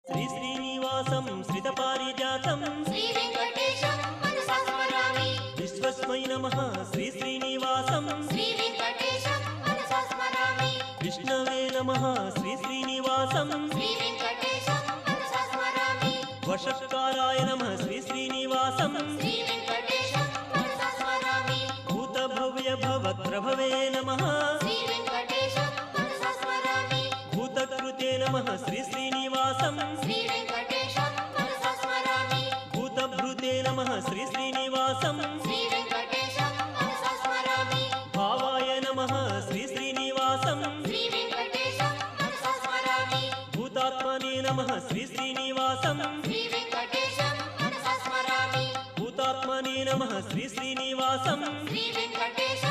श्री श्रीनिवासं श्रितपारिजातं श्री वेंकटेशं मनसा स्मरामि। विश्वस्मै नमः श्री श्रीनिवासं श्री वेंकटेशं मनसा स्मरामि। विष्णवे नमः श्री श्रीनिवासं श्री वेंकटेशं मनसा स्मरामि। वषट्काराय नमः श्री श्रीनिवासं श्री वेंकटेशं मनसा स्मरामि। भूतभव्य भवत्प्रभवे नमः श्री वेंकटेशं मनसा स्मरामि। भूतकृते नमः श्री श्रीनिवासं श्री वेंकटेशं मनसा स्मरामि। भूतभृते नमः श्री श्रीनिवासं श्री वेंकटेशं मनसा स्मरामि। भावाय नमः श्री श्रीनिवासं श्री वेंकटेशं मनसा स्मरामि। भूतात्मने नमः श्री श्रीनिवासं श्री वेंकटेशं मनसा स्मरामि। भूतात्मने नमः श्री श्रीनिवासं श्री वेंकटेशं